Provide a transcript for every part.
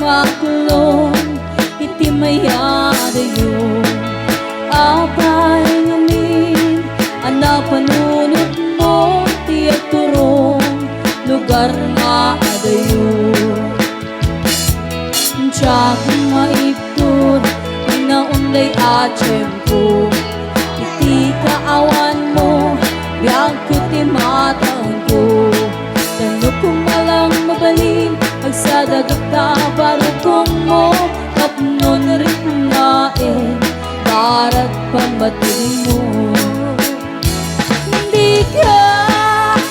makulong iti mayadayo apay ngamin anak panunot mo ti turong lugar nga adayo tiyak maiptur na unday atiyempo iti kaawan mo biyag ko ti matang ko tanong kong malang mabalin magsadagag ta barukong mo kapnon rin nain barat pambatin mo hindi ka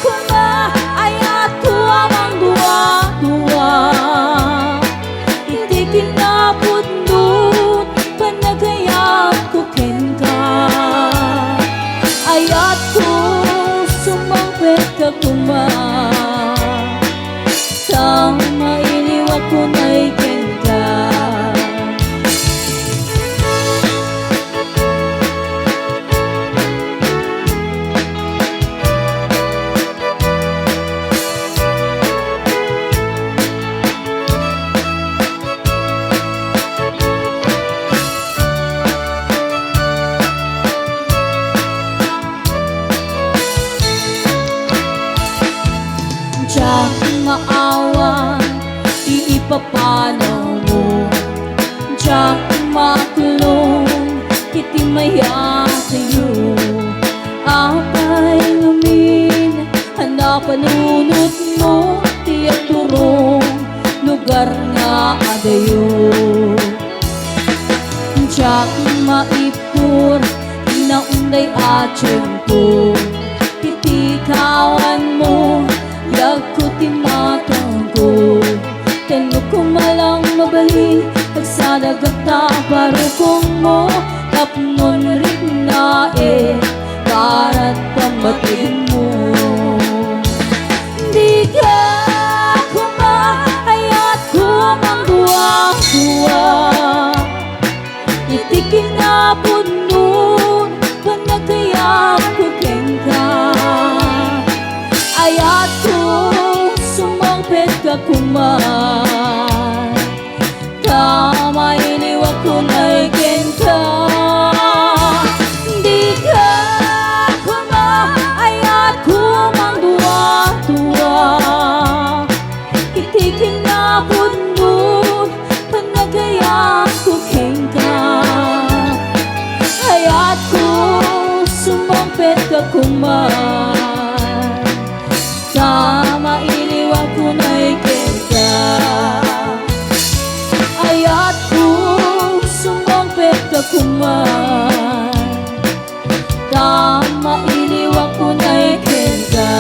kuma ayat ko amang duwa-duwa iti kinapundot panagayat ko ken ka ayat ko sumangpet ka kuma sang mainiwag ko na'y ken ka tiyak maawa iipapanaw mo tiyak makulong iti maya sa'yo apay ngamin hanap panunot mo tiyak turong lugar nga adayo tiyak maipur inaunday atiyempo iti kawan mo yag ko ti matang ko tenlo ko malang mabali pagsadagag ta barukong mo kapnon rin na barat pambatin mo di ka kumahayat ko mang duwa-duwa iti kinapundon panagayat ko ken ka ayat ko sumangpet ka kuman tama iniwag ko na'y ken ka di ka kumaayat ko mang duwa-duwa iti kinapundon panagayat ko ken ka ayat ko sumangpet ka kuman tama iniwag ko na'y ken ka ayat ko sumangpet ka kuman tama iniwag ko na'y ken ka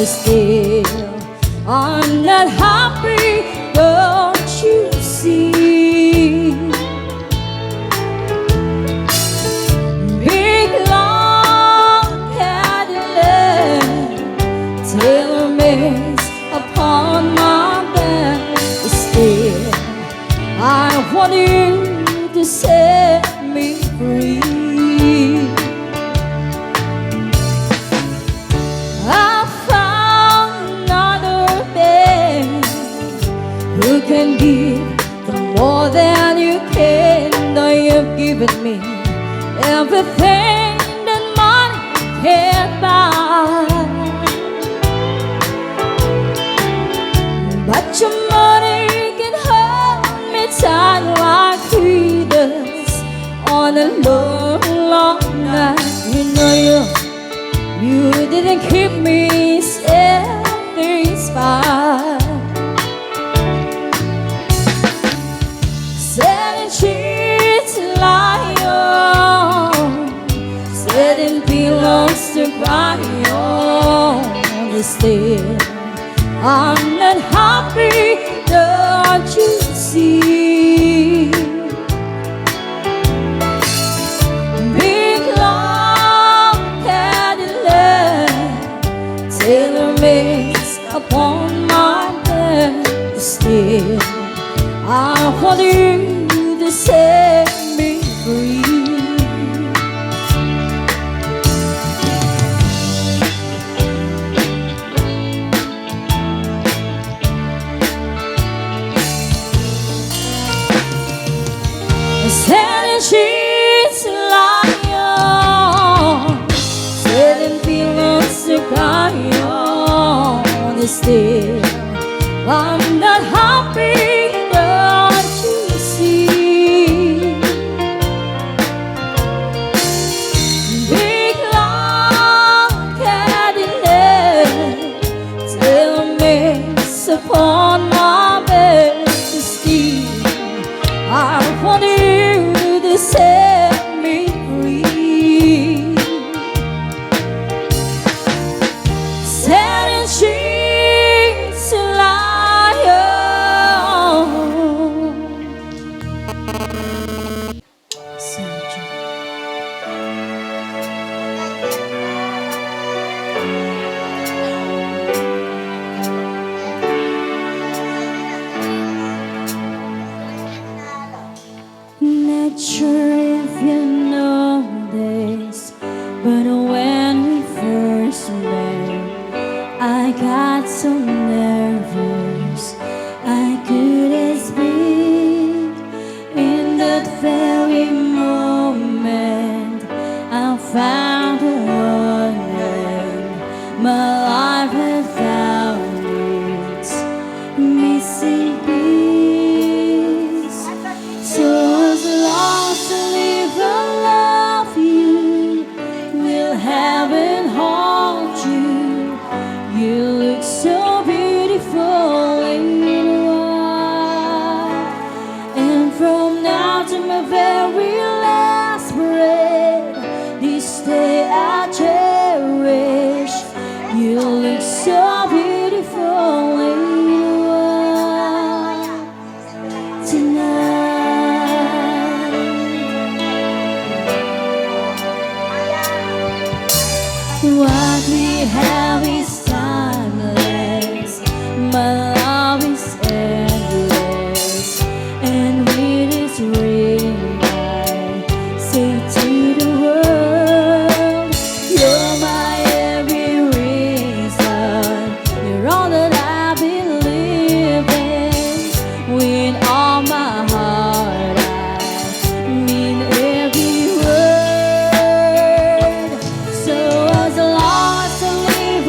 still I'm not happy, don't you see? Big long Cadillac, tailor-made upon my back. Still, I want you to set me free. Who can give the more than you can? Though you've given me everything that money can't buy. But your money can hold me tight like he does on a long, long night. You know you didn't keep me satisfied. Belongs to cry on the still I'm not happy, don't you see? Big long Cadillac, tailor-made upon my bed. Still I want you to set me free. Setting sheets to lie on, setting feelings to cry on. Still, I'm not happy, don't you see? Big long Cadillac, tailor-made upon my bed. Still, I want you to set me free. Setting sheets to lie on. Not sure if you know this, but when we first met, I got so nervous I couldn't speak. In that very moment, I found a wonder, my life without its missing piece. So as long as I live, I love you, will heaven hold you. You look so beautiful in white, and from now to my very last breath, this day I cherish. You look so beautiful in white tonight. What we have is timeless, my love is endless, and with this ring I say to the world, you're my every reason, you're all that I believe in. With all my heart I mean every word. So as long as I live,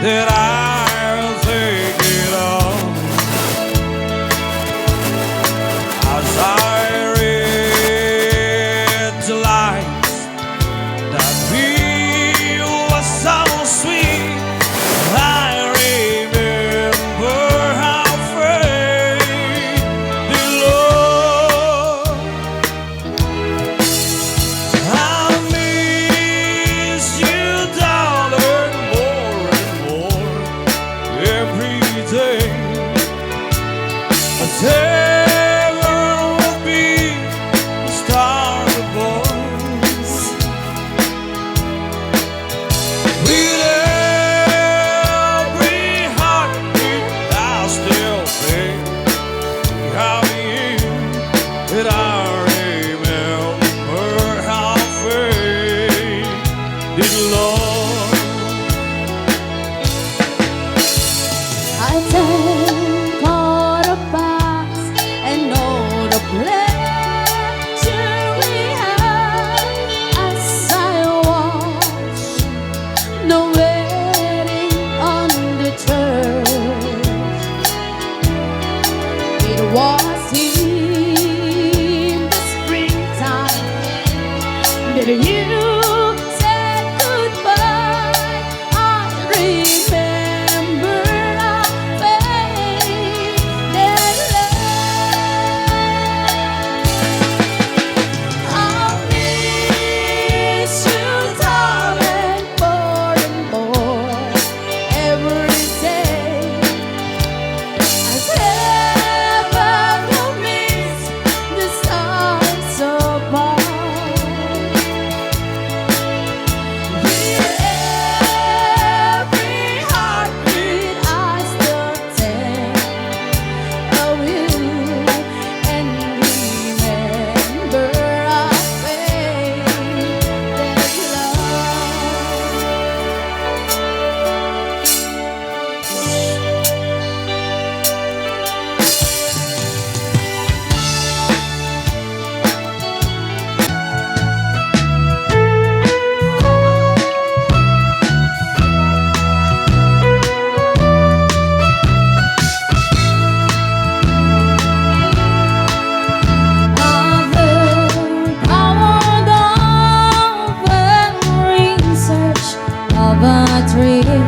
that I'll take it all as I read the lines that feel was so sweet. I remember how frayed the love. I miss you, darling, more and more every day. As heaven will be the star above us. With every heartbeat, I still think how you that I remember how faded love. I take all the past and all the pleasure we had as I watch the wedding on the church. It was in the springtime that you said goodbye. I remember our faded love. I miss you, darling, more and more every day. As heaven will meet the stars above. With every heartbeat, I still think of you and remember our faded I've heard powered of and research of a dream.